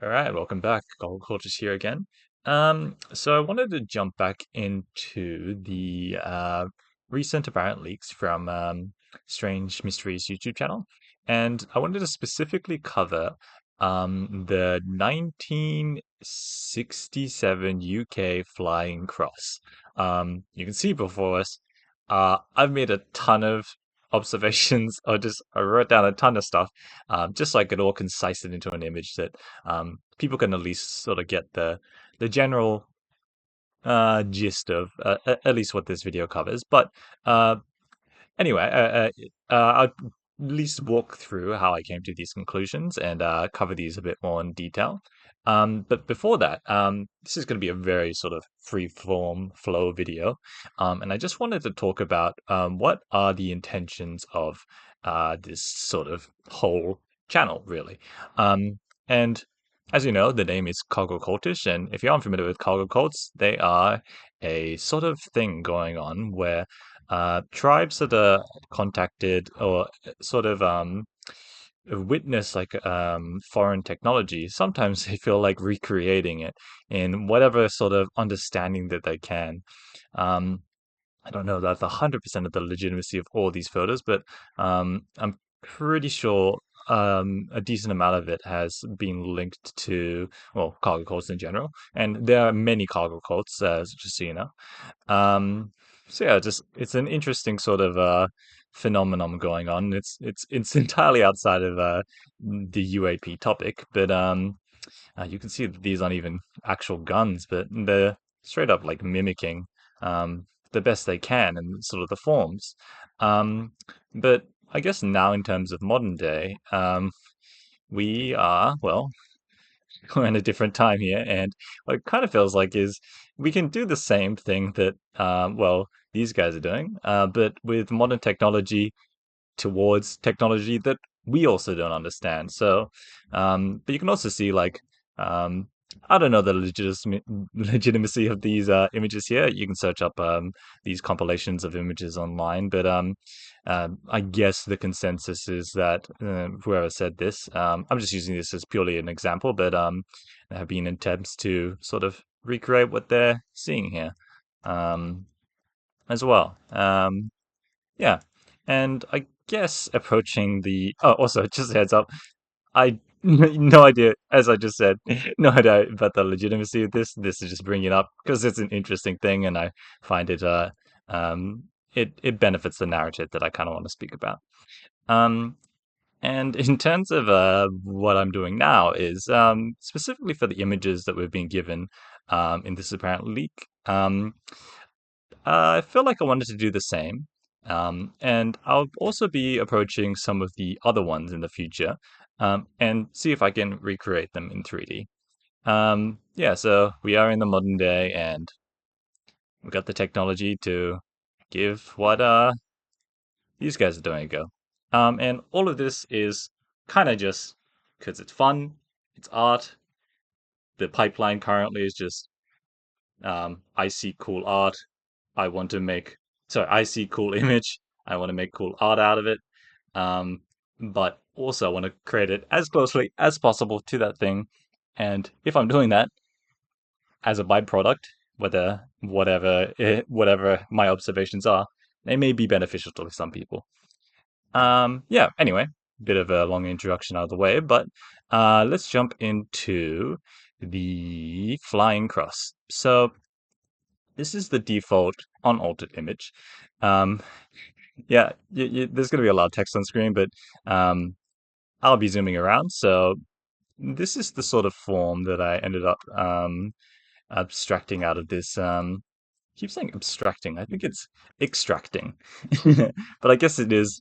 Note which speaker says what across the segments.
Speaker 1: All right, welcome back. CargoCultish here again. So I wanted to jump back into the recent apparent leaks from Strange Mysteries YouTube channel, and I wanted to specifically cover the 1967 UK Flying Cross. You can see before us. I've made a ton of observations, or just I wrote down a ton of stuff, just so I could all concise it into an image that people can at least sort of get the general gist of at least what this video covers. But uh, anyway, I'll at least walk through how I came to these conclusions and cover these a bit more in detail. But before that, this is going to be a very sort of free form flow video. And I just wanted to talk about what are the intentions of this sort of whole channel, really. And as you know, the name is CargoCultish, and if you aren't familiar with cargo cults, they are a sort of thing going on where tribes that are contacted or sort of witness like foreign technology, sometimes they feel like recreating it in whatever sort of understanding that they can. Um, I don't know that's 100% of the legitimacy of all these photos, but I'm pretty sure a decent amount of it has been linked to, well, cargo cults in general, and there are many cargo cults, just so you know. Um, so yeah, just it's an interesting sort of phenomenon going on. It's entirely outside of the UAP topic, but you can see that these aren't even actual guns, but they're straight up like mimicking the best they can and sort of the forms. But I guess now in terms of modern day, we are, well, we're in a different time here, and what it kind of feels like is we can do the same thing that, well, these guys are doing, but with modern technology towards technology that we also don't understand. So, but you can also see like, I don't know the legitimacy of these images here. You can search up these compilations of images online, but I guess the consensus is that whoever said this, I'm just using this as purely an example, but there have been attempts to sort of recreate what they're seeing here um, as well. Yeah, and I guess approaching the also just a heads up, I no idea, as I just said, no idea about the legitimacy of this. This is just bringing it up because it's an interesting thing, and I find it it benefits the narrative that I kind of want to speak about. Um, and in terms of what I'm doing now is specifically for the images that we've been given in this apparent leak. I feel like I wanted to do the same. And I'll also be approaching some of the other ones in the future and see if I can recreate them in 3D. Yeah, so we are in the modern day and we've got the technology to give what these guys are doing a go. And all of this is kind of just because it's fun, it's art. The pipeline currently is just I see cool art, I want to make, sorry, I see cool image. I want to make cool art out of it. Um, but also I want to create it as closely as possible to that thing. And if I'm doing that as a byproduct, whatever my observations are, they may be beneficial to some people. Yeah. Anyway, bit of a long introduction out of the way, but let's jump into the flying cross. So this is the default unaltered image. Um, yeah, there's going to be a lot of text on screen, but I'll be zooming around. So this is the sort of form that I ended up abstracting out of this. I keep saying abstracting. I think it's extracting, but I guess it is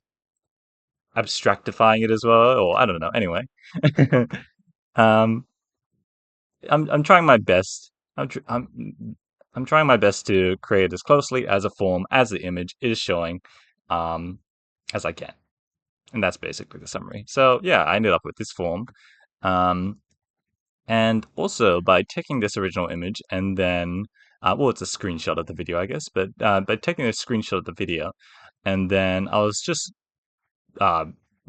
Speaker 1: abstractifying it as well, or I don't know. Anyway, um, I'm trying my best. I'm trying my best to create as closely as a form as the image is showing, um, as I can, and that's basically the summary. So yeah, I ended up with this form, um, and also by taking this original image and then, well, it's a screenshot of the video, I guess, but by taking a screenshot of the video, and then I was just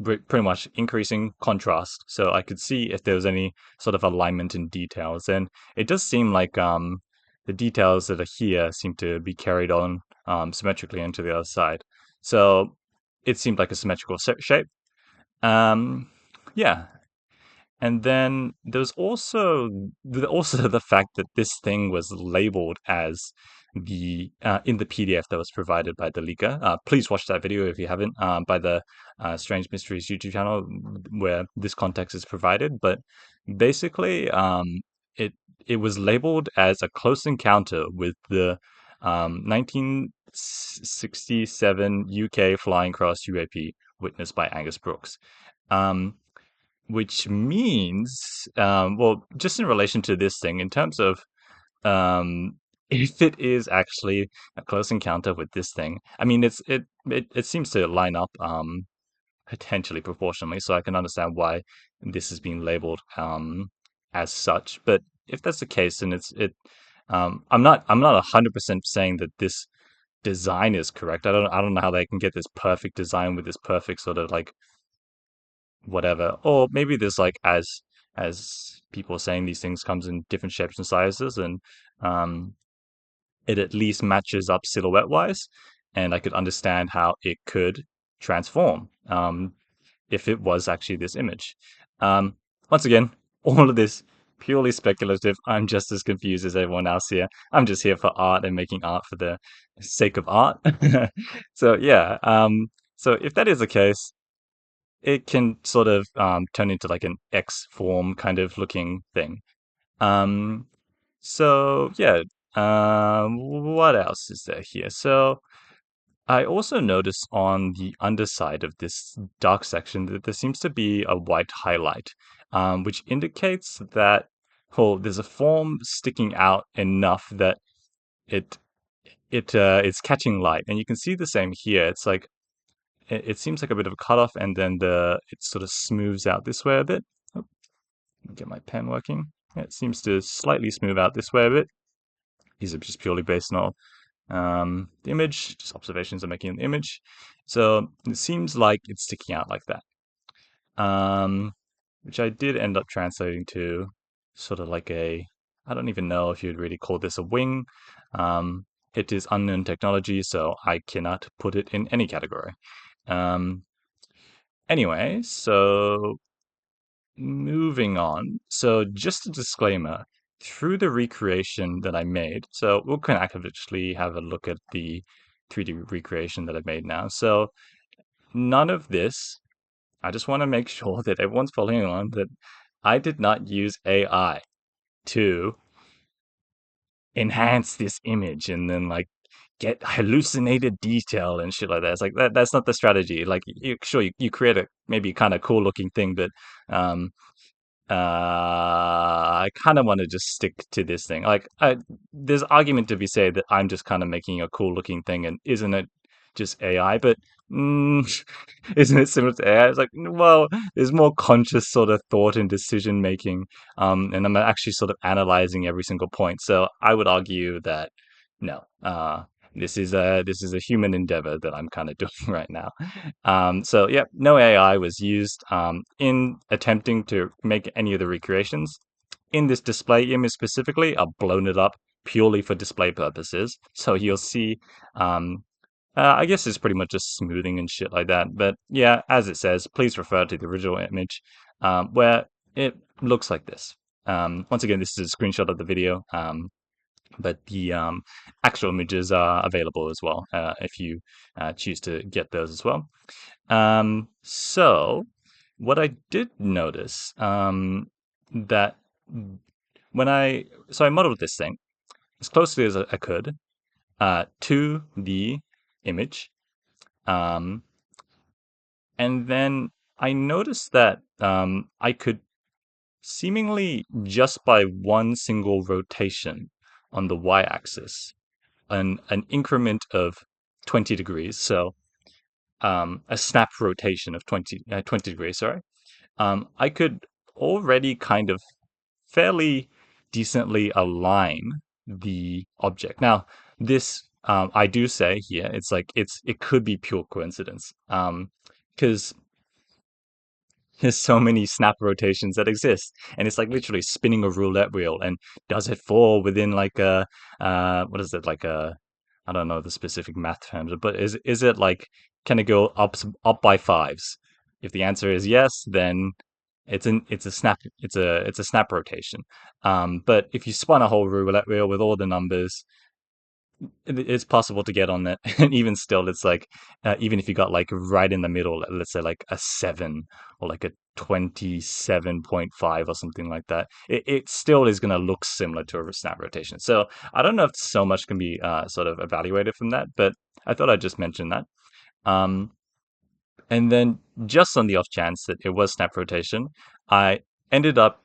Speaker 1: pretty much increasing contrast, so I could see if there was any sort of alignment in details. And it does seem like the details that are here seem to be carried on symmetrically into the other side. So it seemed like a symmetrical shape. Um, yeah, and then there's also the fact that this thing was labeled as the in the PDF that was provided by the leaker. Please watch that video if you haven't, by the Strange Mysteries YouTube channel where this context is provided. But basically, it it was labeled as a close encounter with the 1967 UK Flying Cross UAP witnessed by Angus Brooks. Um, which means, well, just in relation to this thing, in terms of if it is actually a close encounter with this thing, I mean, it seems to line up potentially proportionally, so I can understand why this is being labeled as such. But if that's the case, then I'm not 100% saying that this design is correct. I don't know how they can get this perfect design with this perfect sort of like whatever. Or maybe there's like as people are saying these things comes in different shapes and sizes, and um it at least matches up silhouette wise, and I could understand how it could transform if it was actually this image. Once again, all of this purely speculative. I'm just as confused as everyone else here. I'm just here for art and making art for the sake of art. So yeah, so if that is the case, it can sort of turn into like an X form kind of looking thing. Um, so yeah, what else is there here? So I also noticed on the underside of this dark section that there seems to be a white highlight, which indicates that there's a form sticking out enough that it it's catching light, and you can see the same here. It's like it seems like a bit of a cutoff, and then it sort of smooths out this way a bit. Oh, get my pen working. Yeah, it seems to slightly smooth out this way a bit. These are just purely based on the image, just observations I'm making in the image. So it seems like it's sticking out like that, which I did end up translating to sort of like I don't even know if you'd really call this a wing. Um, it is unknown technology, so I cannot put it in any category. Um, Anyway, so moving on. So just a disclaimer, through the recreation that I made, so we'll kind of actually have a look at the 3D recreation that I've made now. So none of this, I just want to make sure that everyone's following on that I did not use AI to enhance this image and then like get hallucinated detail and shit like that. It's like that's not the strategy. Like you create a maybe kind of cool looking thing, but um I kind of want to just stick to this thing. Like there's argument to be said that I'm just kind of making a cool looking thing, and isn't it just AI? But mm, isn't it similar to AI? It's like, well, there's more conscious sort of thought and decision making, and I'm actually sort of analyzing every single point. So I would argue that no, this is a human endeavor that I'm kind of doing right now. So yeah, no AI was used in attempting to make any of the recreations. In this display image specifically, I've blown it up purely for display purposes. So you'll see um, I guess it's pretty much just smoothing and shit like that. But yeah, as it says, please refer to the original image where it looks like this. Once again, this is a screenshot of the video, but the actual images are available as well if you choose to get those as well. So what I did notice that I modeled this thing as closely as I could to the image. Um, and then I noticed that I could seemingly just by one single rotation on the y-axis, an increment of 20 degrees, so a snap rotation of 20 degrees, sorry, I could already kind of fairly decently align the object. Now, this I do say here, it could be pure coincidence, because there's so many snap rotations that exist, and it's like literally spinning a roulette wheel. And does it fall within like a what is it, like a, I don't know the specific math terms, but is it like, can it go up by fives? If the answer is yes, then it's a snap, it's a snap rotation. But if you spun a whole roulette wheel with all the numbers, it's possible to get on that. And even still, it's like, even if you got like right in the middle, let's say like a 7 or like a 27.5 or something like that, it still is going to look similar to a snap rotation. So I don't know if so much can be sort of evaluated from that, but I thought I'd just mention that. Um, and then just on the off chance that it was snap rotation, I ended up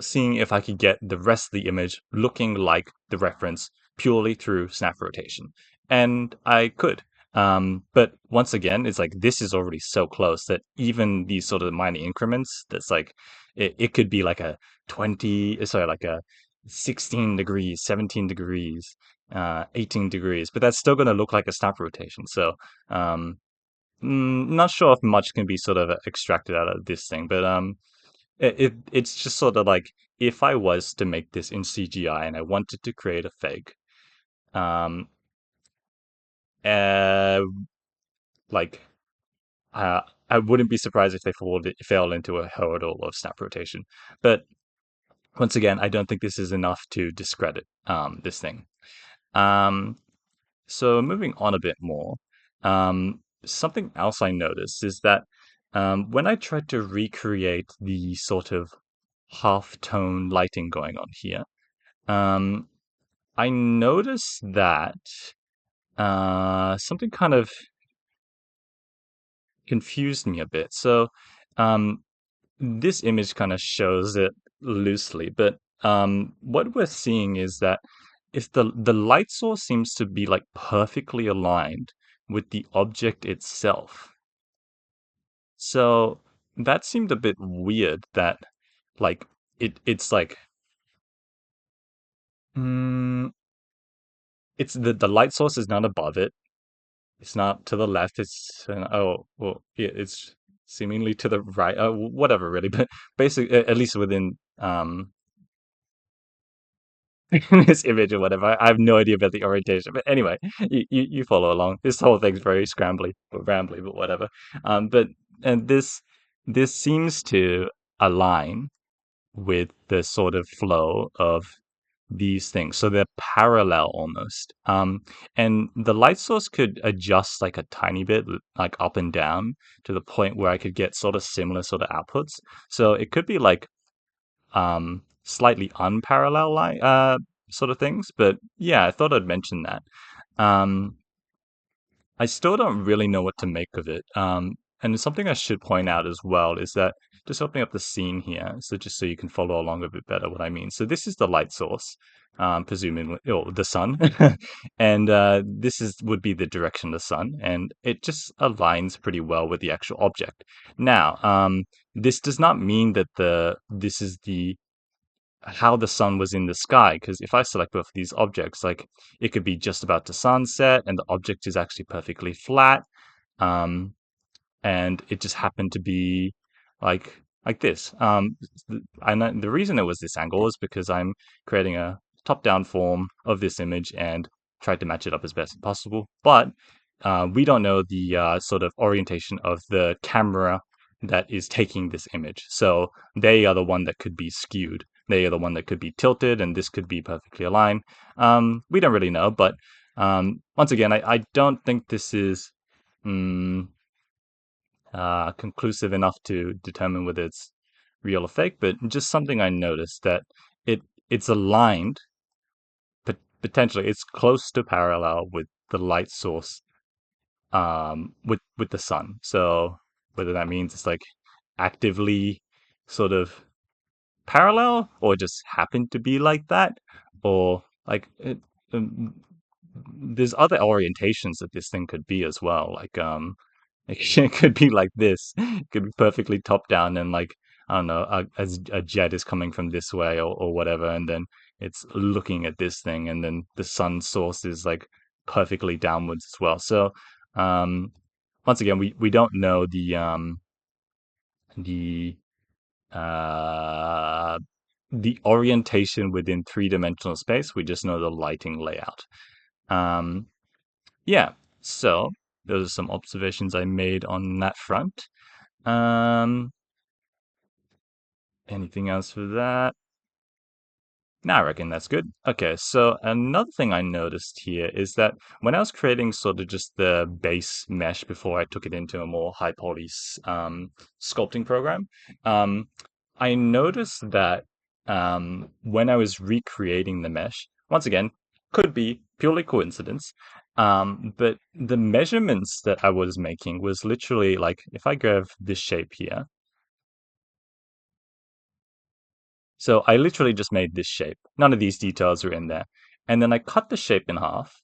Speaker 1: seeing if I could get the rest of the image looking like the reference purely through snap rotation. And I could. But once again, it's like this is already so close that even these sort of minor increments, that's like, it could be like a 20, sorry, like a 16 degrees, 17 degrees, 18 degrees, but that's still going to look like a snap rotation. So, not sure if much can be sort of extracted out of this thing, but it's just sort of like, if I was to make this in CGI and I wanted to create a fake, um, uh, like uh, I wouldn't be surprised if they fell into a hurdle of snap rotation. But once again, I don't think this is enough to discredit this thing. Um, so moving on a bit more, something else I noticed is that when I tried to recreate the sort of half-tone lighting going on here, um, I noticed that something kind of confused me a bit. So, um, this image kind of shows it loosely, but what we're seeing is that if the light source seems to be like perfectly aligned with the object itself. So that seemed a bit weird that like it's like, mm, it's the light source is not above it. It's not to the left. It's oh well, yeah, it's seemingly to the right. Whatever, really. But basically, at least within this image or whatever, I have no idea about the orientation. But anyway, you follow along. This whole thing's very scrambly or rambly, but whatever. But and this seems to align with the sort of flow of these things. So they're parallel almost. And the light source could adjust like a tiny bit, like up and down, to the point where I could get sort of similar sort of outputs. So it could be like slightly unparallel sort of things. But yeah, I thought I'd mention that. Um, I still don't really know what to make of it. And something I should point out as well is that, just opening up the scene here, so just so you can follow along a bit better what I mean. So this is the light source, presumably, or the sun, and this is would be the direction of the sun, and it just aligns pretty well with the actual object. Now, this does not mean that this is the how the sun was in the sky, because if I select both of these objects, like it could be just about to sunset and the object is actually perfectly flat, um, and it just happened to be like this. And the reason it was this angle is because I'm creating a top-down form of this image and tried to match it up as best as possible. But we don't know the sort of orientation of the camera that is taking this image. So they are the one that could be skewed. They are the one that could be tilted, and this could be perfectly aligned. We don't really know, but once again, I don't think this is mm, conclusive enough to determine whether it's real or fake, but just something I noticed that it's aligned, but potentially it's close to parallel with the light source, with the sun. So whether that means it's like actively sort of parallel or just happened to be like that, or like um, there's other orientations that this thing could be as well. Like it could be like this. It could be perfectly top down, and like, I don't know, a jet is coming from this way, or whatever, and then it's looking at this thing, and then the sun source is like perfectly downwards as well. So, um, once again, we don't know the uh, the orientation within three-dimensional space. We just know the lighting layout. Um, yeah, so those are some observations I made on that front. Anything else for that? No, I reckon that's good. Okay, so another thing I noticed here is that when I was creating sort of just the base mesh before I took it into a more high poly sculpting program, um, I noticed that when I was recreating the mesh, once again, could be purely coincidence, but the measurements that I was making was literally like, if I grab this shape here, so I literally just made this shape. None of these details are in there. And then I cut the shape in half,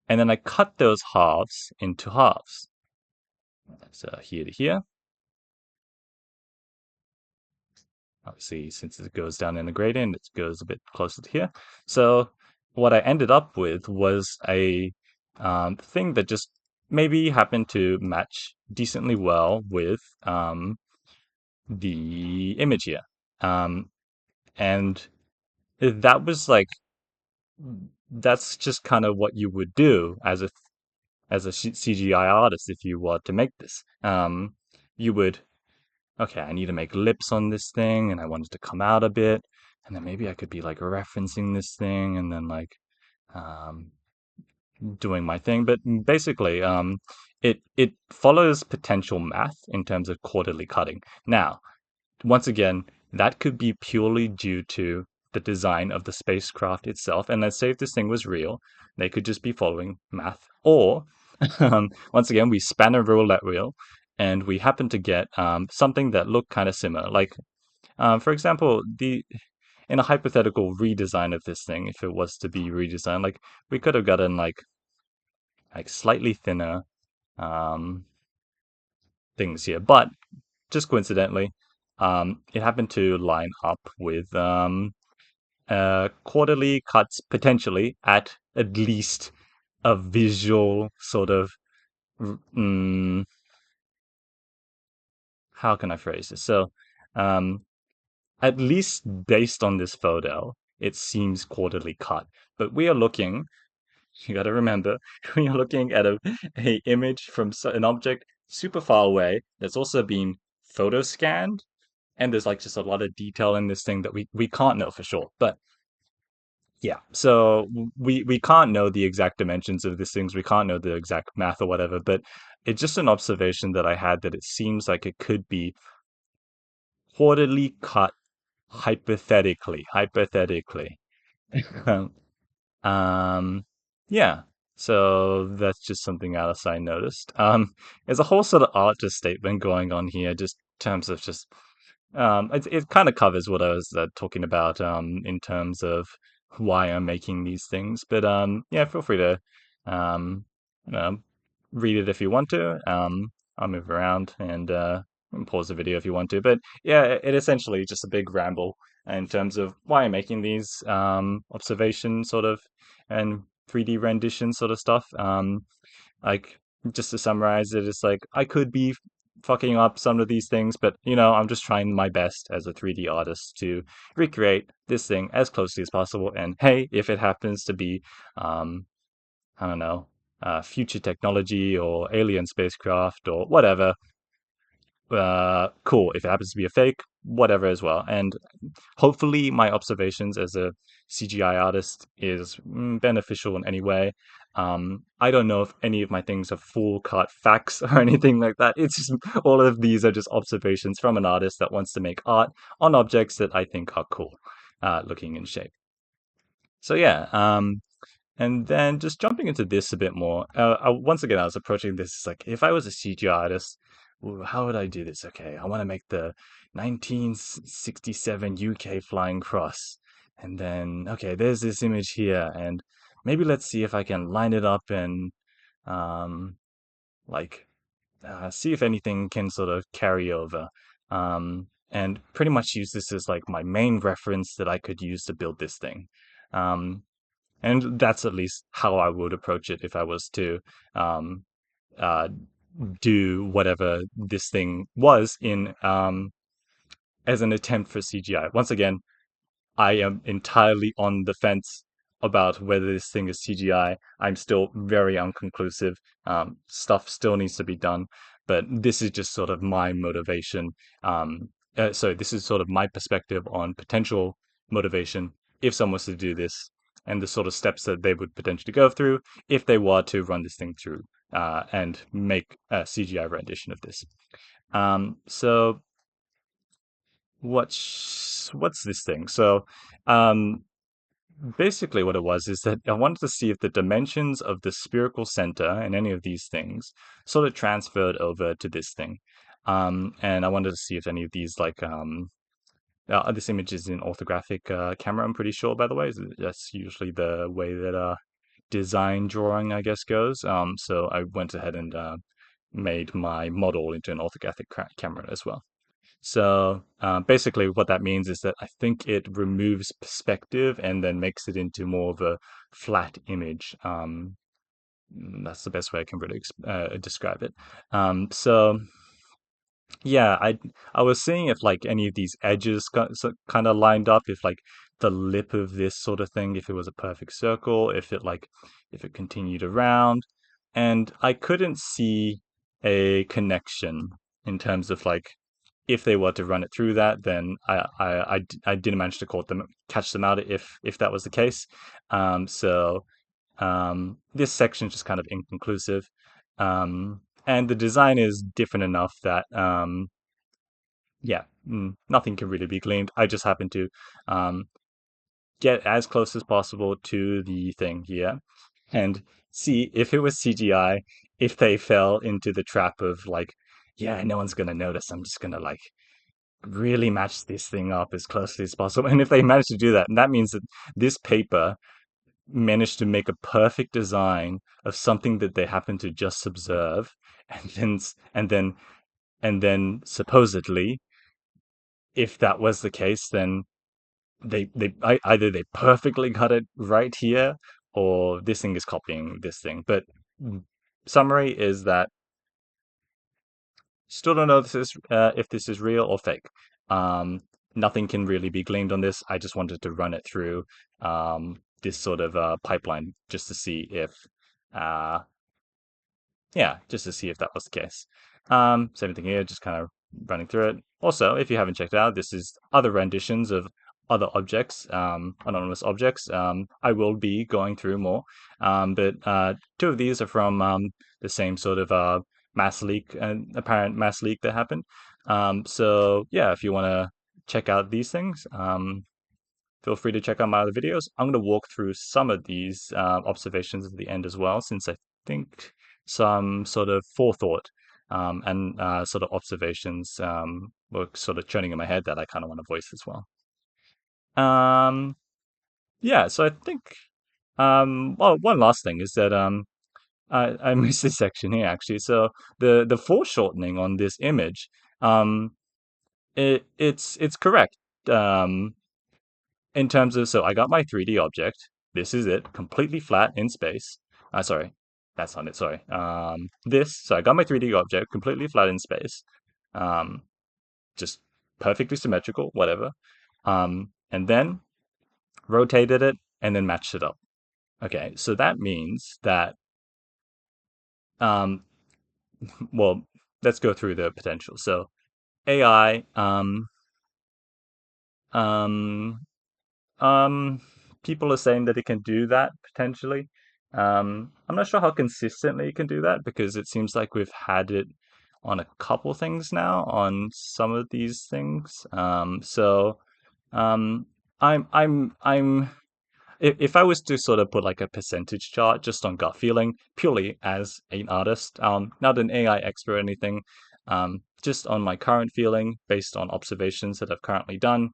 Speaker 1: and then I cut those halves into halves. So here to here. Obviously, since it goes down in the gradient, it goes a bit closer to here. So what I ended up with was a thing that just maybe happened to match decently well with the image here. And that was like that's just kind of what you would do as a CGI artist if you were to make this. You would, okay, I need to make lips on this thing, and I want it to come out a bit, and then maybe I could be like referencing this thing, and then like um, doing my thing. But basically, it follows potential math in terms of quarterly cutting. Now, once again, that could be purely due to the design of the spacecraft itself. And let's say if this thing was real, they could just be following math. Or, once again, we span a roulette wheel and we happen to get something that looked kind of similar. Like, for example, in a hypothetical redesign of this thing, if it was to be redesigned, like we could have gotten like slightly thinner um, things here. But just coincidentally, it happened to line up with quarterly cuts potentially at least a visual sort of mm, how can I phrase this? So, um, at least based on this photo, it seems quarterly cut. But we are looking. You got to remember, we are looking at a image from an object super far away that's also been photo scanned, and there's like just a lot of detail in this thing that we can't know for sure. But yeah, so we can't know the exact dimensions of these things. We can't know the exact math or whatever. But it's just an observation that I had that it seems like it could be quarterly cut hypothetically. Um, yeah. So that's just something else I noticed. There's a whole sort of artist statement going on here, just in terms of just it kind of covers what I was talking about in terms of why I'm making these things. But yeah, feel free to um, you know, read it if you want to. I'll move around and pause the video if you want to. But yeah, it essentially just a big ramble in terms of why I'm making these observation sort of and 3D rendition sort of stuff. Like just to summarize it, it's like I could be fucking up some of these things, but I'm just trying my best as a 3D artist to recreate this thing as closely as possible. And hey, if it happens to be, I don't know, future technology or alien spacecraft or whatever, cool. If it happens to be a fake, whatever as well. And hopefully my observations as a CGI artist is beneficial in any way. I don't know if any of my things are full cut facts or anything like that. It's just all of these are just observations from an artist that wants to make art on objects that I think are cool, looking in shape. So yeah, and then just jumping into this a bit more. Once again, I was approaching this like if I was a CGI artist, how would I do this? Okay, I want to make the 1967 UK Flying Cross, and then okay, there's this image here, and maybe let's see if I can line it up and um, like see if anything can sort of carry over. And pretty much use this as like my main reference that I could use to build this thing. Um, and that's at least how I would approach it if I was to um, uh, do whatever this thing was in as an attempt for CGI. Once again, I am entirely on the fence about whether this thing is CGI. I'm still very unconclusive. Stuff still needs to be done, but this is just sort of my motivation. So this is sort of my perspective on potential motivation if someone was to do this, and the sort of steps that they would potentially go through if they were to run this thing through and make a CGI rendition of this. So what's this thing? So um, basically what it was is that I wanted to see if the dimensions of the spherical center in any of these things sort of transferred over to this thing. And I wanted to see if any of these this image is in orthographic camera, I'm pretty sure, by the way. That's usually the way that design drawing, I guess, goes. So I went ahead and made my model into an orthographic camera as well. So basically, what that means is that I think it removes perspective and then makes it into more of a flat image. That's the best way I can really describe it. So yeah, I was seeing if like any of these edges kind of lined up, if like the lip of this sort of thing, if it was a perfect circle, if it continued around, and I couldn't see a connection in terms of like if they were to run it through that, then I didn't manage to catch them out if that was the case. So this section is just kind of inconclusive. And the design is different enough that yeah, nothing can really be gleamed. I just happen to um, get as close as possible to the thing here and see if it was CGI, if they fell into the trap of like, yeah, no one's gonna notice. I'm just gonna like really match this thing up as closely as possible. And if they manage to do that, and that means that this paper managed to make a perfect design of something that they happen to just observe, and then supposedly, if that was the case, then either they perfectly got it right here, or this thing is copying this thing. But summary is that still don't know if this is real or fake. Um, Nothing can really be gleaned on this. I just wanted to run it through this sort of pipeline just to see if, uh, yeah, just to see if that was the case. Same thing here, just kind of running through it. Also, if you haven't checked out, this is other renditions of other objects, anonymous objects. I will be going through more, but two of these are from the same sort of mass leak, apparent mass leak that happened. So yeah, if you want to check out these things, feel free to check out my other videos. I'm going to walk through some of these observations at the end as well, since I think some sort of forethought and sort of observations were sort of churning in my head that I kind of want to voice as well. Um, yeah, so I think well, one last thing is that I missed this section here actually. So the foreshortening on this image, it's correct. In terms of, so I got my 3D object. This is it, completely flat in space. Sorry, that's not it. Sorry. So I got my 3D object completely flat in space. Um, just perfectly symmetrical, whatever. And then rotated it and then matched it up. Okay, so that means that, um, well, let's go through the potential. So AI, um, people are saying that it can do that potentially. I'm not sure how consistently it can do that because it seems like we've had it on a couple things now on some of these things. So um, I'm if I was to sort of put like a percentage chart just on gut feeling, purely as an artist, not an AI expert or anything, just on my current feeling based on observations that I've currently done,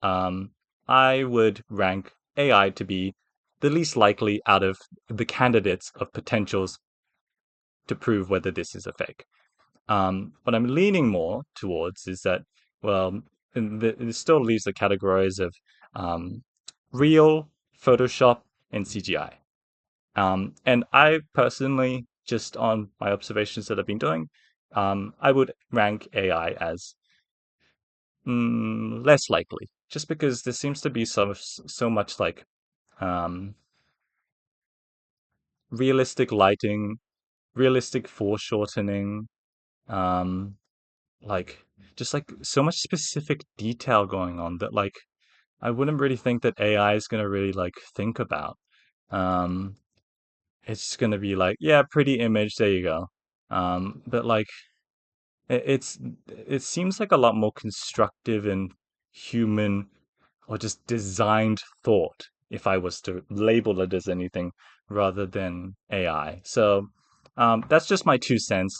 Speaker 1: um, I would rank AI to be the least likely out of the candidates of potentials to prove whether this is a fake. What I'm leaning more towards is that, well, it still leaves the categories of real, Photoshop, and CGI. And I personally just on my observations that I've been doing, I would rank AI as less likely, just because there seems to be so much like um, realistic lighting, realistic foreshortening, um, like just like so much specific detail going on that like I wouldn't really think that AI is gonna really like think about. Um, it's just gonna be like, yeah, pretty image, there you go. But like it, it's it seems like a lot more constructive and human or just designed thought if I was to label it as anything rather than AI. So that's just my 2 cents.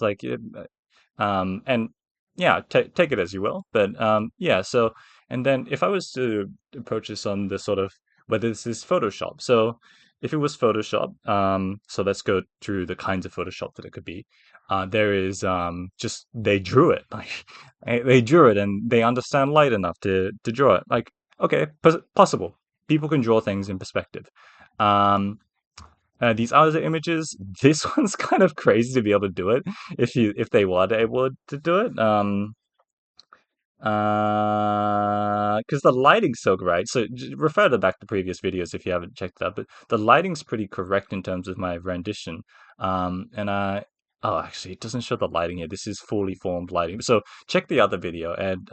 Speaker 1: And yeah, take it as you will. But yeah, so and then if I was to approach this on the sort of whether this is Photoshop. So if it was Photoshop, so let's go through the kinds of Photoshop that it could be. There is just they drew it like they drew it and they understand light enough to draw it. Like okay, possible. People can draw things in perspective. Um, these other images, this one's kind of crazy to be able to do it if they were able to do it. Because the lighting's so great. So refer to back to previous videos if you haven't checked that. But the lighting's pretty correct in terms of my rendition. And I oh actually it doesn't show the lighting here. This is fully formed lighting. So check the other video and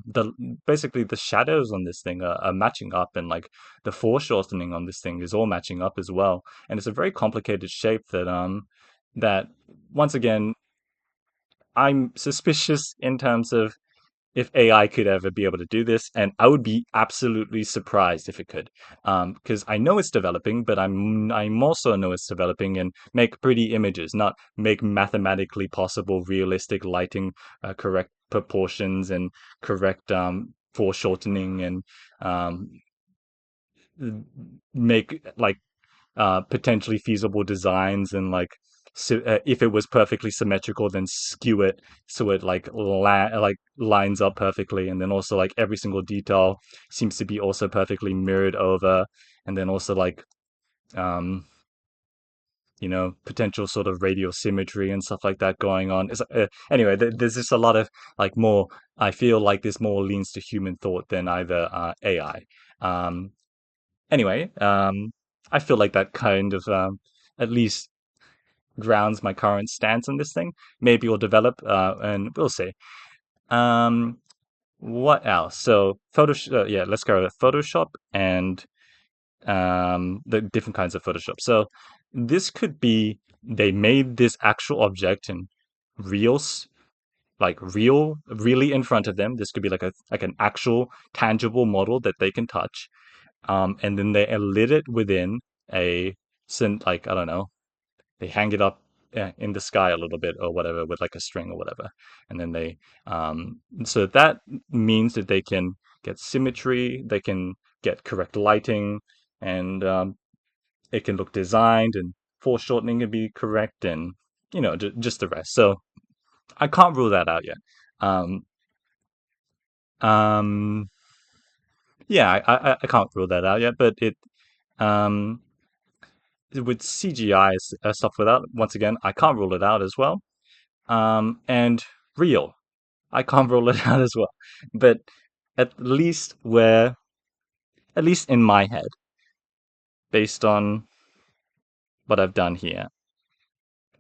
Speaker 1: the basically the shadows on this thing are matching up and like the foreshortening on this thing is all matching up as well. And it's a very complicated shape that once again I'm suspicious in terms of if AI could ever be able to do this, and I would be absolutely surprised if it could, because I know it's developing, but I'm also know it's developing and make pretty images, not make mathematically possible, realistic lighting, correct proportions, and correct foreshortening, and um, make like potentially feasible designs and like so, if it was perfectly symmetrical then skew it so it like like lines up perfectly and then also like every single detail seems to be also perfectly mirrored over and then also like um potential sort of radial symmetry and stuff like that going on. Anyway, there's just a lot of like more. I feel like this more leans to human thought than either AI. Um, anyway, I feel like that kind of at least grounds my current stance on this thing. Maybe we'll develop, and we'll see. Um, what else? So Photoshop. Yeah, let's go with Photoshop and the different kinds of Photoshop. So this could be they made this actual object in reals really in front of them. This could be like an actual tangible model that they can touch. And then they lit it within a like I don't know, they hang it up in the sky a little bit or whatever with like a string or whatever, and then they so that means that they can get symmetry, they can get correct lighting, and it can look designed and foreshortening can be correct, and just the rest. So I can't rule that out yet. Um, um, yeah, I can't rule that out yet, but it um with CGI stuff with that, once again, I can't rule it out as well. And real, I can't rule it out as well. But at least we're, at least in my head, based on what I've done here,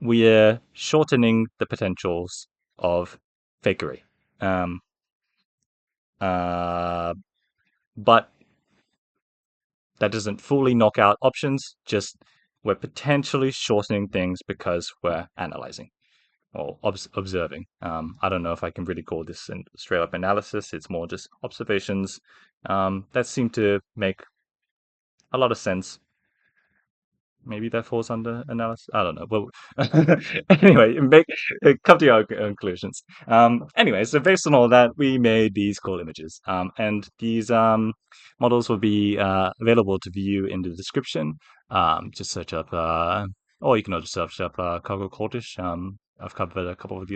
Speaker 1: we're shortening the potentials of fakery. Um, uh, but that doesn't fully knock out options, just we're potentially shortening things because we're analyzing. Or observing. I don't know if I can really call this a straight up analysis. It's more just observations that seem to make a lot of sense. Maybe that falls under analysis. I don't know. Well, anyway, come to your own conclusions. Anyway, so based on all that, we made these cool images, and these models will be available to view in the description. Just search up, or you can also search up CargoCultish. I've covered a couple of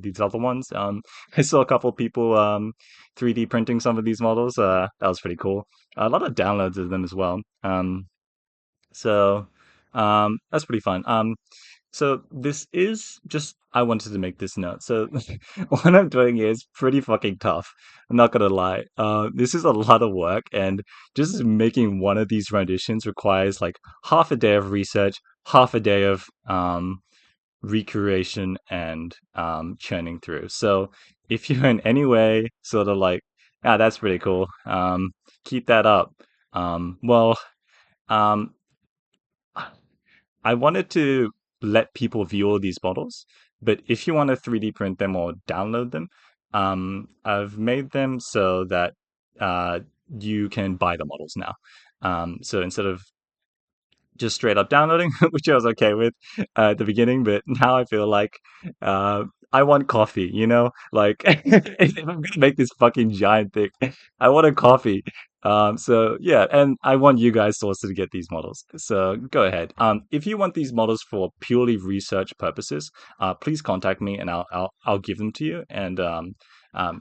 Speaker 1: these other ones. I saw a couple of people 3D printing some of these models. That was pretty cool. A lot of downloads of them as well. So that's pretty fun. So this is just, I wanted to make this note. So what I'm doing here is pretty fucking tough. I'm not gonna lie. This is a lot of work, and just making one of these renditions requires like half a day of research, half a day of recreation, and churning through. So if you're in any way sort of like, ah, that's pretty cool, keep that up. Well, um, I wanted to let people view all these models, but if you want to 3D print them or download them, I've made them so that uh, you can buy the models now. So instead of just straight up downloading, which I was okay with at the beginning, but now I feel like uh, I want coffee, you know? Like, if I'm gonna make this fucking giant thing, I want a coffee. So yeah, and I want you guys to also get these models. So go ahead. If you want these models for purely research purposes, please contact me and I'll give them to you, and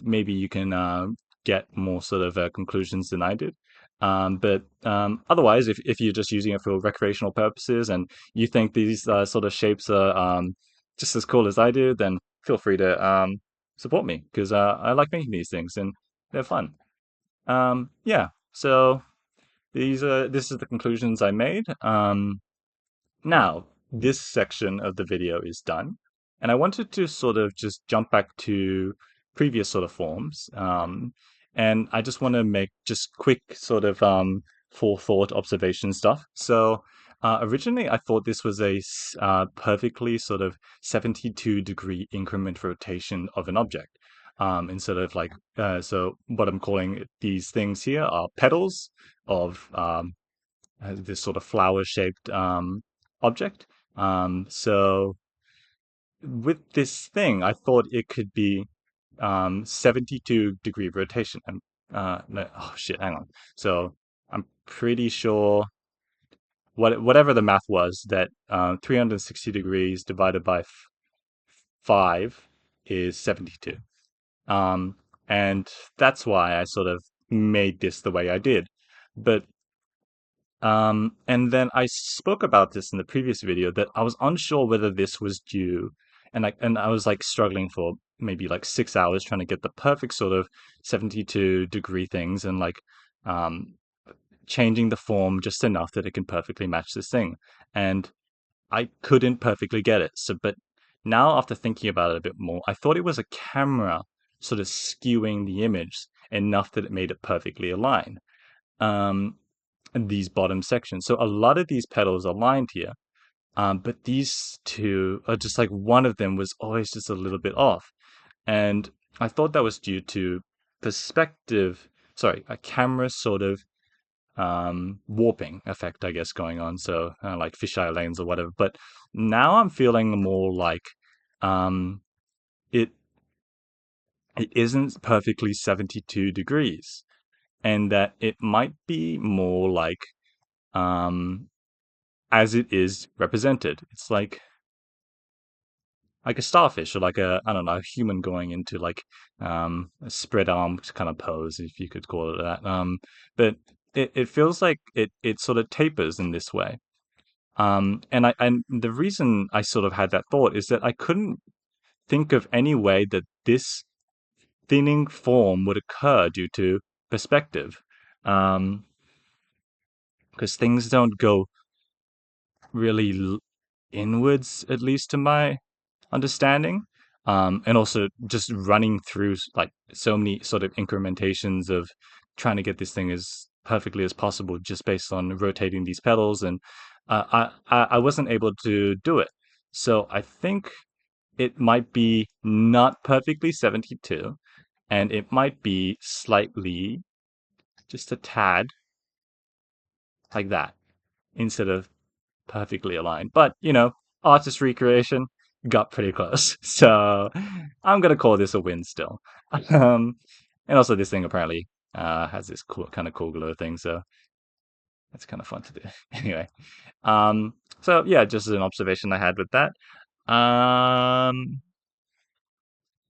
Speaker 1: maybe you can get more sort of conclusions than I did. But if you're just using it for recreational purposes and you think these sort of shapes are just as cool as I do, then feel free to support me because I like making these things and they're fun. Yeah, so this is the conclusions I made. Now, this section of the video is done, and I wanted to sort of just jump back to previous sort of forms. And I just want to make just quick sort of forethought observation stuff. So originally, I thought this was a perfectly sort of 72-degree increment rotation of an object. Instead of like, so what I'm calling these things here are petals of this sort of flower-shaped object. So with this thing, I thought it could be 72-degree rotation. And no, oh shit, hang on. So I'm pretty sure whatever the math was, that 360 degrees divided by 5 is 72. Um, and that's why I sort of made this the way I did. But and then I spoke about this in the previous video that I was unsure whether this was due, and I was like struggling for maybe like 6 hours trying to get the perfect sort of 72-degree things and like um changing the form just enough that it can perfectly match this thing. And I couldn't perfectly get it. So but now after thinking about it a bit more, I thought it was a camera sort of skewing the image enough that it made it perfectly align. Um, these bottom sections. So a lot of these petals are lined here, but these two are just like one of them was always just a little bit off. And I thought that was due to perspective, sorry, a camera sort of warping effect, I guess, going on. So like fisheye lens or whatever. But now I'm feeling more like um, it it isn't perfectly 72 degrees, and that it might be more um, as it is represented. It's like a starfish or like a, I don't know, a human going into like a spread arm kind of pose, if you could call it that. But it feels like it sort of tapers in this way. And the reason I sort of had that thought is that I couldn't think of any way that this thinning form would occur due to perspective. Um, because things don't go really inwards, at least to my understanding. And also just running through like so many sort of incrementations of trying to get this thing as perfectly as possible just based on rotating these pedals. And I wasn't able to do it. So I think it might be not perfectly 72, and it might be slightly, just a tad, like that, instead of perfectly aligned. But, artist recreation got pretty close. So I'm going to call this a win still. Um, and also, this thing apparently has this cool glow thing. So that's kind of fun to do. Anyway. So yeah, just an observation I had with that. Um,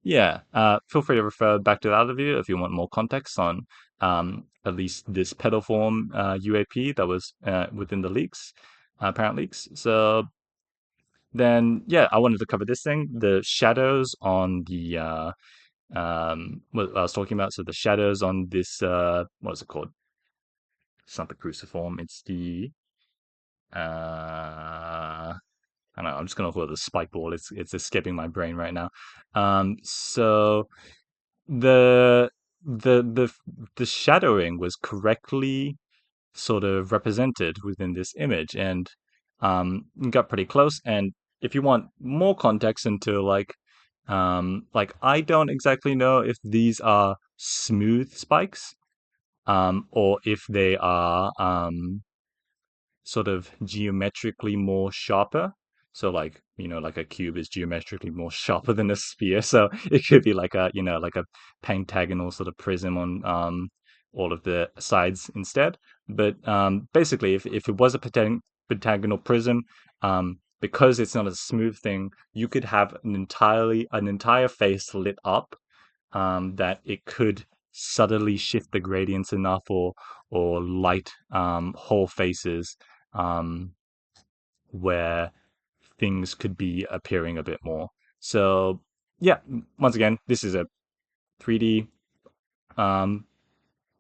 Speaker 1: yeah, feel free to refer back to the other video if you want more context on at least this pedal form UAP that was within the leaks, apparent leaks. So then yeah, I wanted to cover this thing, the shadows on the what I was talking about. So the shadows on this what is it called? It's not the cruciform. It's the I don't know. I'm just gonna call it the spike ball. It's escaping my brain right now. So the the the the shadowing was correctly sort of represented within this image, and got pretty close. And if you want more context into like I don't exactly know if these are smooth spikes, or if they are sort of geometrically more sharper. So like, like a cube is geometrically more sharper than a sphere. So it could be like like a pentagonal sort of prism on all of the sides instead. But basically, if it was a pentagonal prism, because it's not a smooth thing, you could have an entire face lit up, that it could subtly shift the gradients enough, or light whole faces, um, where things could be appearing a bit more. So yeah, once again, this is a 3D um,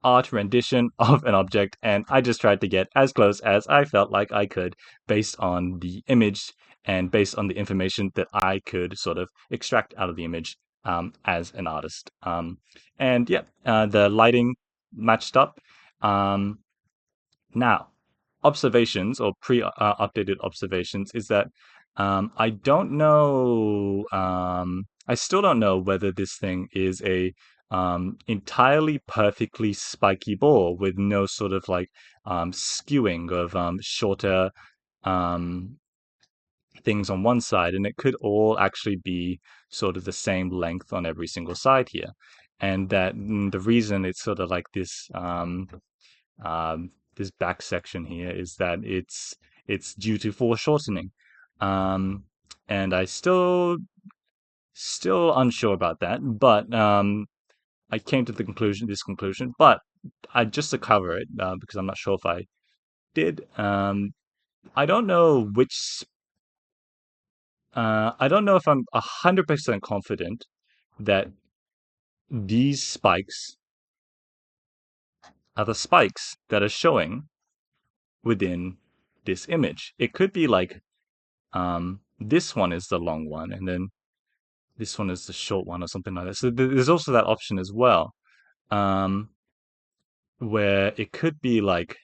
Speaker 1: art rendition of an object, and I just tried to get as close as I felt like I could based on the image and based on the information that I could sort of extract out of the image, as an artist. And yeah, the lighting matched up. Um, Now, observations or pre-updated observations is that I don't know. I still don't know whether this thing is a entirely perfectly spiky ball with no sort of like skewing of shorter um, things on one side, and it could all actually be sort of the same length on every single side here, and that the reason it's sort of like this back section here is that it's due to foreshortening, um, and I still unsure about that, but I came to this conclusion. But I just to cover it, because I'm not sure if I did. I don't know which. I don't know if I'm 100% confident that these spikes are the spikes that are showing within this image. It could be like this one is the long one, and then this one is the short one, or something like that. So there's also that option as well, um, where it could be like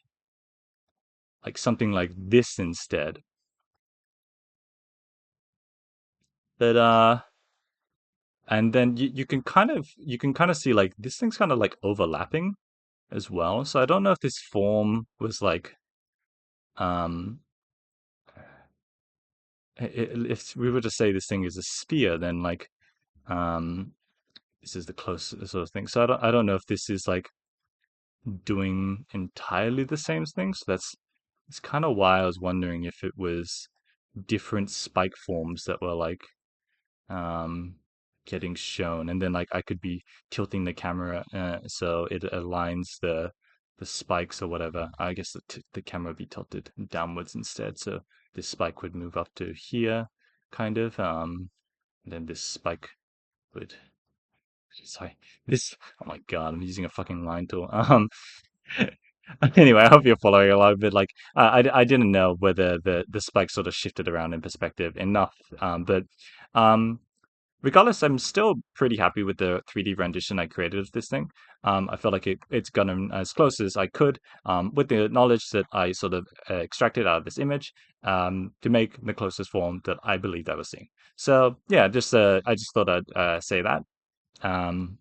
Speaker 1: something like this instead. But and then you can kind of see like this thing's kind of like overlapping as well. So I don't know if this form was like um if we were to say this thing is a sphere, then like um this is the closest sort of thing. So I don't know if this is like doing entirely the same thing. So it's kind of why I was wondering if it was different spike forms that were like um getting shown, and then like I could be tilting the camera, so it aligns the spikes or whatever. I guess the camera would be tilted downwards instead, so this spike would move up to here, kind of, and then this spike would, sorry, this, oh my god, I'm using a fucking line tool. Anyway, I hope you're following along. But like, I didn't know whether the spike sort of shifted around in perspective enough. But um, regardless, I'm still pretty happy with the 3D rendition I created of this thing. I felt like it's gotten as close as I could, with the knowledge that I sort of extracted out of this image, to make the closest form that I believed I was seeing. So yeah, just I just thought I'd say that. Um,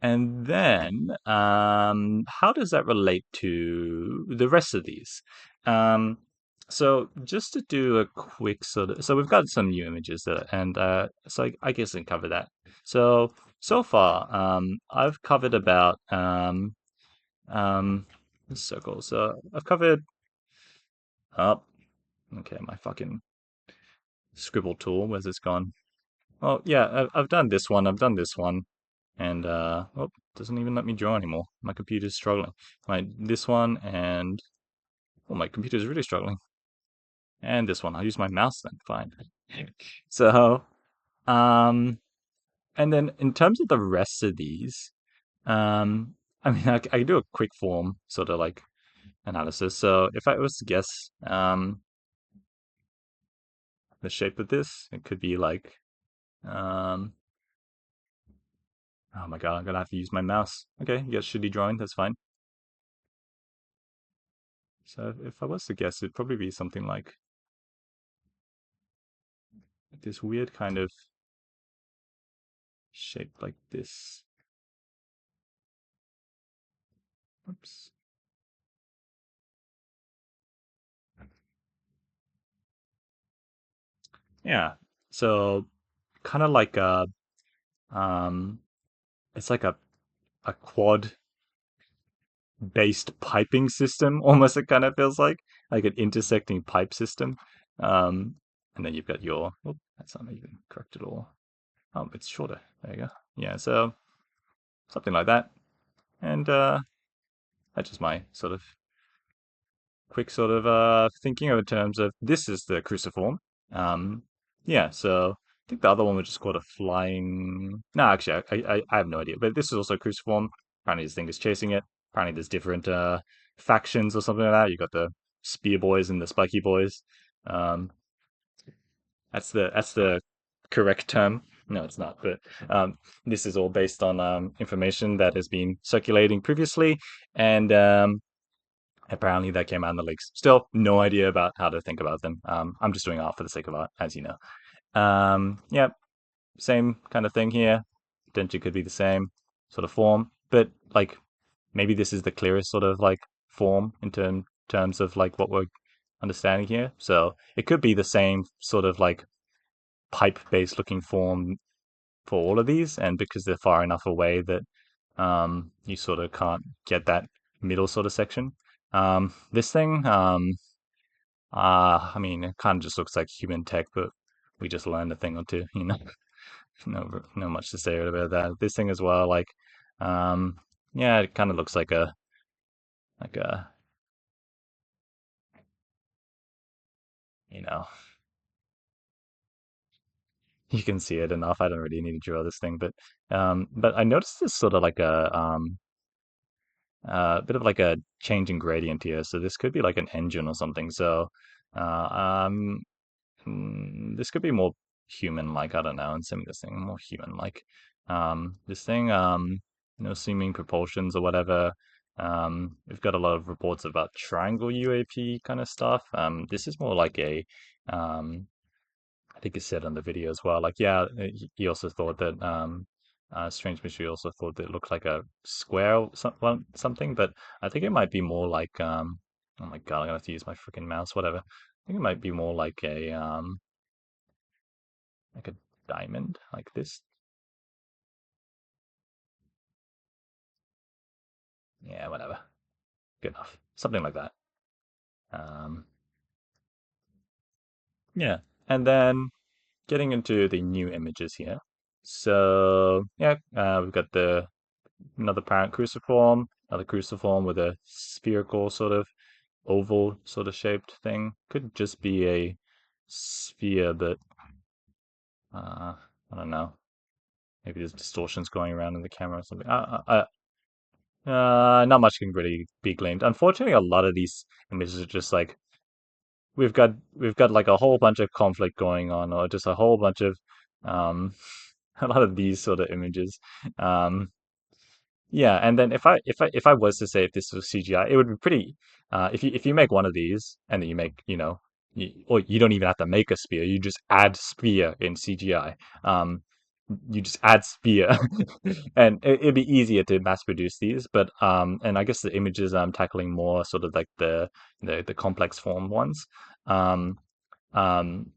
Speaker 1: and then, how does that relate to the rest of these? Um, so just to do a quick sort of, so we've got some new images that, and so I guess I can cover that. So far, I've covered about um, circles. So I've covered up. Okay, my fucking scribble tool. Where's this gone? Oh yeah, I've done this one. I've done this one. And oh, doesn't even let me draw anymore. My computer's struggling. Right, this one, and oh, my computer's really struggling. And this one, I'll use my mouse then, fine. So, um, and then in terms of the rest of these, I mean, I can do a quick form sort of like analysis. So if I was to guess, the shape of this, it could be like, um, oh my god, I'm gonna have to use my mouse. Okay, you got shitty drawing, that's fine. So if I was to guess, it'd probably be something like this weird kind of shape like this. Oops. Yeah. So kind of like um it's like a quad based piping system almost, it kind of feels like an intersecting pipe system. Um and then you've got your, oh, that's not even correct at all. Oh, it's shorter. There you go. Yeah, so something like that. And that's just my sort of quick sort of thinking in terms of this is the cruciform. Um, yeah, so I think the other one was just called a flying. No, actually, I have no idea. But this is also cruciform. Apparently, this thing is chasing it. Apparently, there's different factions or something like that. You got the spear boys and the spiky boys. Um, that's the correct term. No, it's not. But this is all based on information that has been circulating previously, and apparently that came out in the leaks. Still, no idea about how to think about them. I'm just doing art for the sake of art, as you know. Yeah, same kind of thing here. Potentially could be the same sort of form, but like maybe this is the clearest sort of like form in terms of like what we're understanding here. So it could be the same sort of like pipe-based looking form for all of these, and because they're far enough away that you sort of can't get that middle sort of section. This thing, I mean, it kind of just looks like human tech, but we just learned a thing or two, you know. No much to say about that. This thing as well, um, yeah, it kind of looks like a, you know, you can see it enough. I don't really need to draw this thing, but I noticed this sort of like a bit of like a change in gradient here. So this could be like an engine or something. So, uh, um, this could be more human-like. I don't know. And send me this thing more human-like. This thing, seeming propulsions or whatever. We've got a lot of reports about triangle UAP kind of stuff. This is more like um, I think it said on the video as well. Like, yeah, he also thought that Strange Mystery also thought that it looked like a square or something, but I think it might be more like oh my god, I'm gonna have to use my freaking mouse. Whatever. I think it might be more like a diamond, like this. Yeah, whatever. Good enough. Something like that. Um, yeah, and then getting into the new images here. So yeah, we've got the another parent cruciform, another cruciform with a spherical sort of oval sort of shaped thing. Could just be a sphere, but I don't know. Maybe there's distortions going around in the camera or something. Not much can really be gleamed. Unfortunately, a lot of these images are just like we've got like a whole bunch of conflict going on, or just a whole bunch of um, a lot of these sort of images. Um, Yeah, and then if I was to say if this was CGI, it would be pretty. If you make one of these and then you make or you don't even have to make a spear, you just add spear in CGI. Um, you just add spear, and it'd be easier to mass produce these. But and I guess the images I'm tackling more sort of like the complex form ones. Um, um,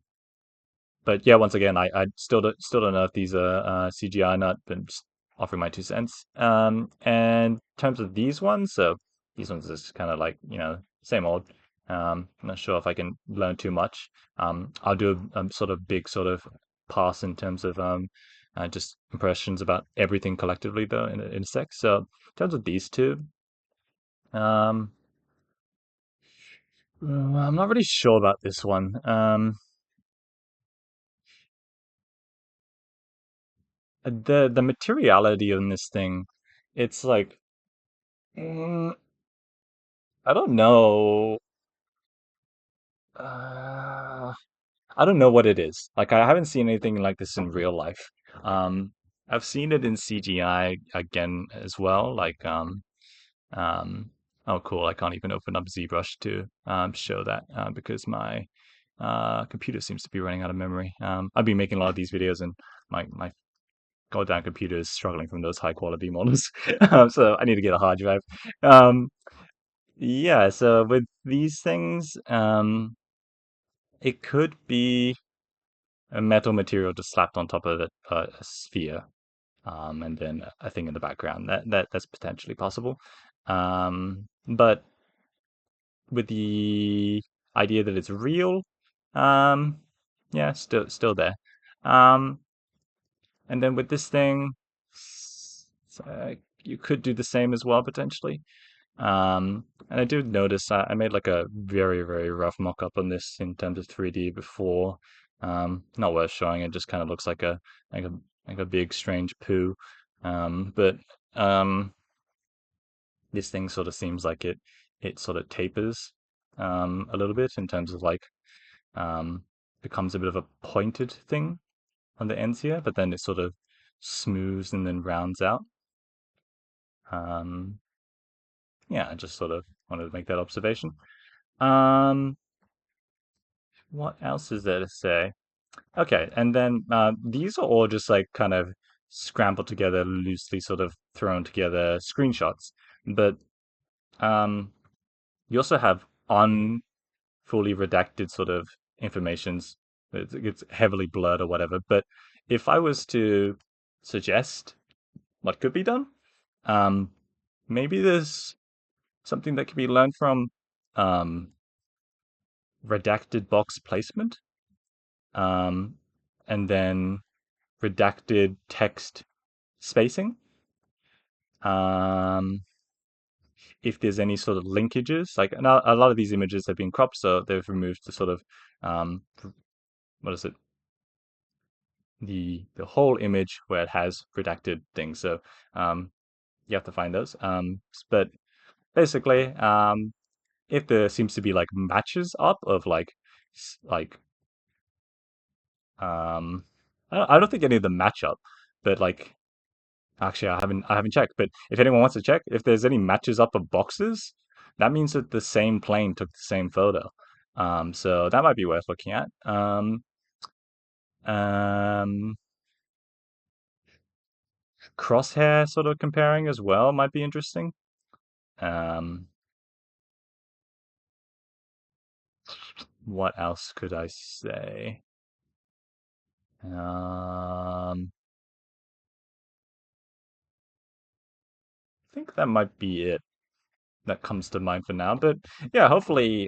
Speaker 1: but yeah, once again, I still don't know if these are CGI or not, but just offering my 2 cents. And in terms of these ones, so these ones is kind of like same old. I'm not sure if I can learn too much. I'll do a sort of big sort of pass in terms of just impressions about everything collectively though in a sec. So in terms of these two, um, I'm not really sure about this one. The materiality on this thing, it's like, mm, I don't know. Uh, I don't know what it is. Like, I haven't seen anything like this in real life. Um, I've seen it in CGI again as well. Um, oh, cool. I can't even open up ZBrush to show that because my computer seems to be running out of memory. I've been making a lot of these videos, and my goddamn computer is struggling from those high quality models. So I need to get a hard drive. Um, yeah. So with these things, it could be a metal material just slapped on top of a sphere, and then a thing in the background. That's potentially possible. But with the idea that it's real, um, yeah, still there. Um, and then with this thing, you could do the same as well potentially. And I did notice I made like a very rough mock-up on this in terms of 3D before. Not worth showing. It just kind of looks like a like a big strange poo. But um, this thing sort of seems like it sort of tapers a little bit in terms of like um, becomes a bit of a pointed thing on the ends here, but then it sort of smooths and then rounds out. Um, yeah, I just sort of wanted to make that observation. Um, what else is there to say? Okay, and then these are all just like kind of scrambled together, loosely sort of thrown together screenshots. But um, you also have unfully redacted sort of informations. It's heavily blurred or whatever. But if I was to suggest what could be done, um, maybe there's something that can be learned from um, redacted box placement, um, and then redacted text spacing. Um, if there's any sort of linkages, like a lot of these images have been cropped, so they've removed the sort of um, what is it, the whole image where it has redacted things. So you have to find those. But basically, if there seems to be like matches up of like I don't think any of them match up, but like actually I haven't checked. But if anyone wants to check, if there's any matches up of boxes, that means that the same plane took the same photo. So that might be worth looking at. Um, crosshair sort of comparing as well might be interesting. Um, what else could I say? I think that might be it that comes to mind for now. But yeah, hopefully,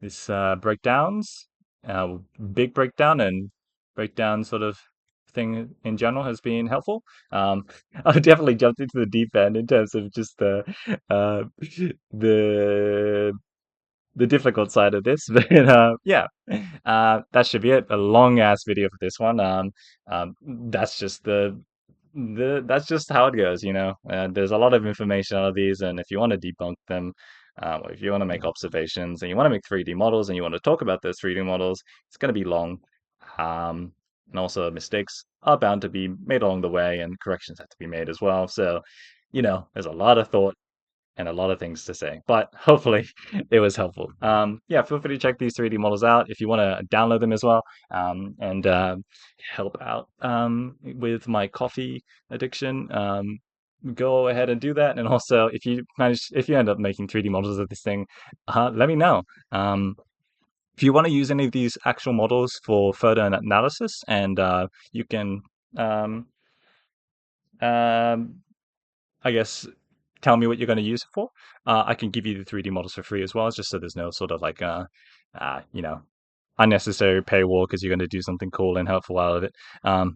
Speaker 1: this breakdowns, uh, big breakdown and breakdown sort of thing in general has been helpful. I definitely jumped into the deep end in terms of just uh, the the difficult side of this, but yeah, that should be it. A long ass video for this one. That's just that's just how it goes, you know. There's a lot of information out of these, and if you want to debunk them, or if you want to make observations and you want to make 3D models and you want to talk about those 3D models, it's going to be long. Um, and also mistakes are bound to be made along the way, and corrections have to be made as well. So, you know, there's a lot of thought and a lot of things to say, but hopefully it was helpful. Yeah, feel free to check these 3D models out if you want to download them as well, and help out with my coffee addiction. Go ahead and do that. And also, if you end up making 3D models of this thing, let me know. If you want to use any of these actual models for further analysis, and you can um, um, I guess, tell me what you're going to use it for. I can give you the 3D models for free as well, just so there's no sort of like, you know, unnecessary paywall because you're going to do something cool and helpful out of it.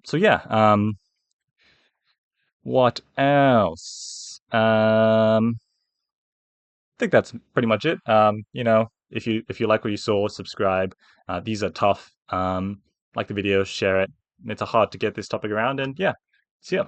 Speaker 1: So yeah, what else? think that's pretty much it. If you like what you saw, subscribe. These are tough. Like the video, share it. It's hard to get this topic around, and yeah, see ya.